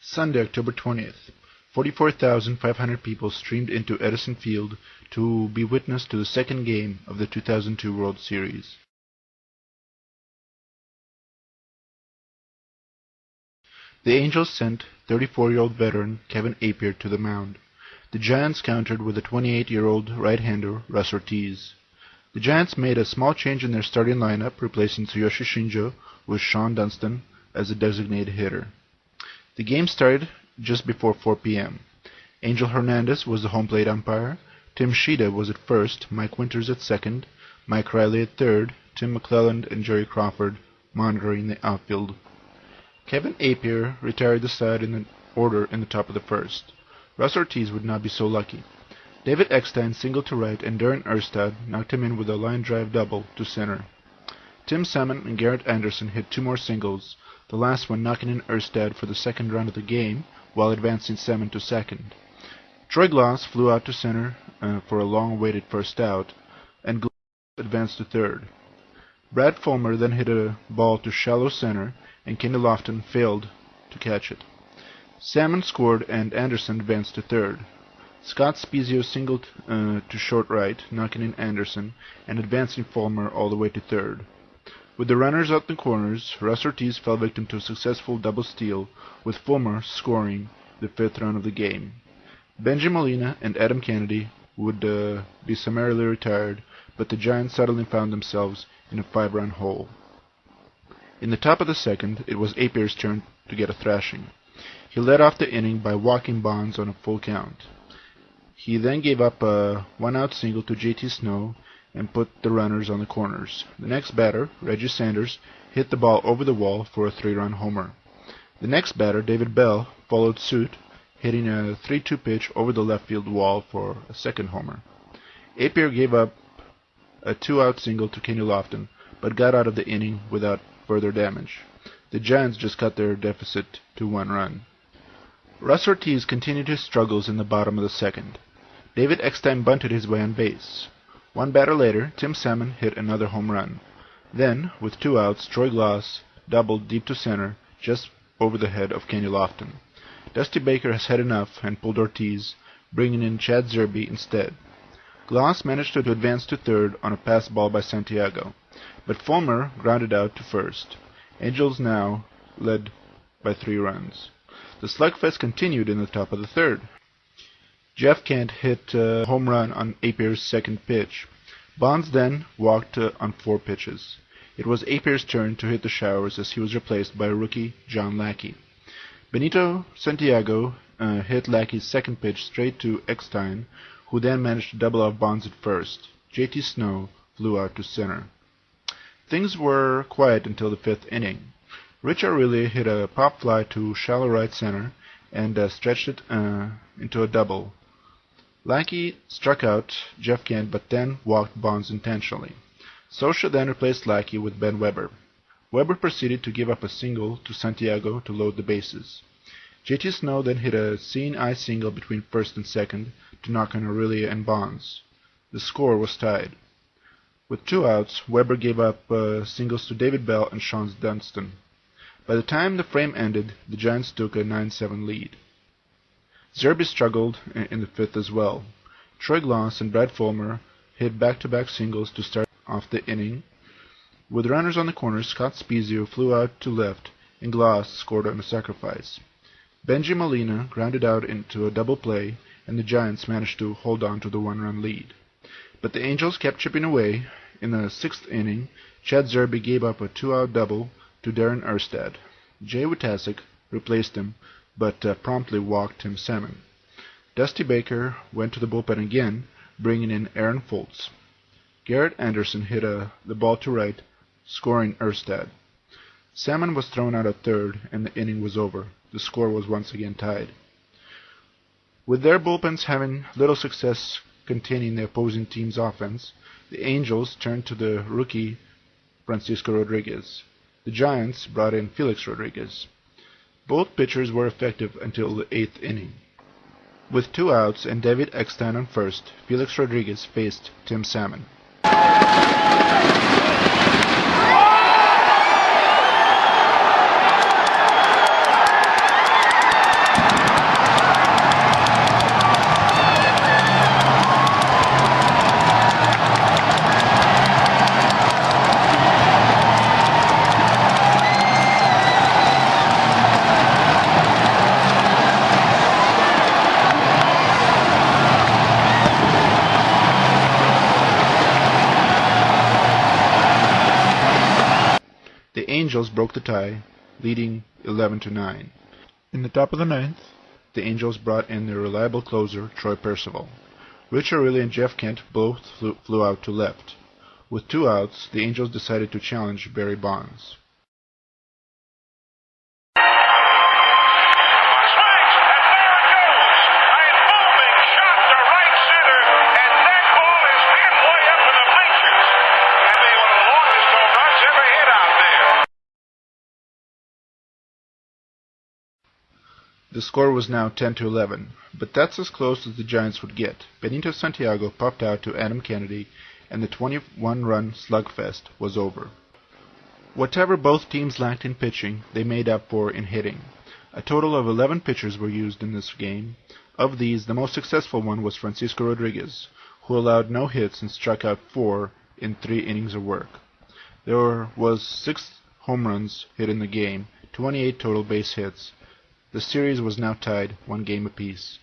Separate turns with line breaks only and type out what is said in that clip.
Sunday, October 20th. 44,500 people streamed into Edison Field to be witness to the second game of the 2002 World Series. The Angels sent 34-year-old veteran Kevin Appier to the mound. The Giants countered with a 28-year-old right-hander, Russ Ortiz. The Giants made a small change in their starting lineup, replacing Tsuyoshi Shinjo with Sean Dunston as the designated hitter. The game started just before 4 p.m. Angel Hernandez was the home plate umpire, Tim Shida was at first, Mike Winters at second, Mike Riley at third, Tim McClelland and Jerry Crawford monitoring the outfield. Kevin Appier retired the side in the order in the top of the first. Russ Ortiz would not be so lucky. David Eckstein singled to right and Darren Erstad knocked him in with a line drive double to center. Tim Salmon and Garrett Anderson hit two more singles, the last one knocking in Erstad for the second run of the game while advancing Salmon to second. Troy Glaus flew out to center for a long-awaited first out, and Glaus advanced to third. Brad Fulmer then hit a ball to shallow center, and Kenny Lofton failed to catch it. Salmon scored and Anderson advanced to third. Scott Spezio singled to short right, knocking in Anderson and advancing Fulmer all the way to third. With the runners out in the corners, Russ Ortiz fell victim to a successful double steal, with Fulmer scoring the fifth run of the game. Benji Molina and Adam Kennedy would be summarily retired, but the Giants suddenly found themselves in a 5-run hole. In the top of the second, it was Appier's turn to get a thrashing. He led off the inning by walking Bonds on a full count. He then gave up a one-out single to J.T. Snow and put the runners on the corners. The next batter, Reggie Sanders, hit the ball over the wall for a 3-run homer. The next batter, David Bell, followed suit, hitting a 3-2 pitch over the left field wall for a second homer. Appier gave up a 2-out single to Kenny Lofton, but got out of the inning without further damage. The Giants just cut their deficit to 1 run. Russ Ortiz continued his struggles in the bottom of the second. David Eckstein bunted his way on base. One batter later, Tim Salmon hit another home run. Then, with 2 outs, Troy Glaus doubled deep to center, just over the head of Kenny Lofton. Dusty Baker has had enough and pulled Ortiz, bringing in Chad Zerbe instead. Glaus managed to advance to third on a pass ball by Santiago, but Fulmer grounded out to first. Angels now led by 3 runs. The slugfest continued in the top of the third. Jeff Kent hit a home run on Appier's second pitch. Bonds then walked on 4 pitches. It was Appier's turn to hit the showers as he was replaced by rookie John Lackey. Benito Santiago hit Lackey's second pitch straight to Eckstein, who then managed to double off Bonds at first. J.T. Snow flew out to center. Things were quiet until the 5th inning. Rich Aurelia hit a pop fly to shallow right center and stretched it into a double. Lackey struck out Jeff Kent but then walked Bonds intentionally. Scioscia then replaced Lackey with Ben Weber. Weber proceeded to give up a single to Santiago to load the bases. J.T. Snow then hit a seeing-eye single between first and second to knock on Aurelia and Bonds. The score was tied. With 2 outs, Weber gave up singles to David Bell and Sean Dunston. By the time the frame ended, the Giants took a 9-7 lead. Zerbe struggled in the 5th as well. Troy Glaus and Brad Fulmer hit back-to-back singles to start off the inning. With runners on the corners, Scott Spezio flew out to left, and Glaus scored on a sacrifice. Benji Molina grounded out into a double play, and the Giants managed to hold on to the 1-run lead. But the Angels kept chipping away. In the 6th inning, Chad Zerbe gave up a 2-out double to Darren Erstad. Jay Witasick replaced him, but promptly walked Tim Salmon. Dusty Baker went to the bullpen again, bringing in Aaron Foltz. Garrett Anderson hit the ball to right, scoring Erstad. Salmon was thrown out at third, and the inning was over. The score was once again tied. With their bullpens having little success containing the opposing team's offense, the Angels turned to the rookie Francisco Rodriguez. The Giants brought in Felix Rodriguez. Both pitchers were effective until the 8th inning. With 2 outs and David Eckstein on first, Felix Rodriguez faced Tim Salmon. Angels broke the tie, leading 11-9. In the top of the ninth, the Angels brought in their reliable closer, Troy Percival. Rich O'Reilly and Jeff Kent both flew out to left. With 2 outs, the Angels decided to challenge Barry Bonds. The score was now 10-11, but that's as close as the Giants would get. Benito Santiago popped out to Adam Kennedy, and the 21-run slugfest was over. Whatever both teams lacked in pitching, they made up for in hitting. A total of 11 pitchers were used in this game. Of these, the most successful one was Francisco Rodriguez, who allowed no hits and struck out 4 in 3 innings of work. There was 6 home runs hit in the game, 28 total base hits. The series was now tied 1 game apiece.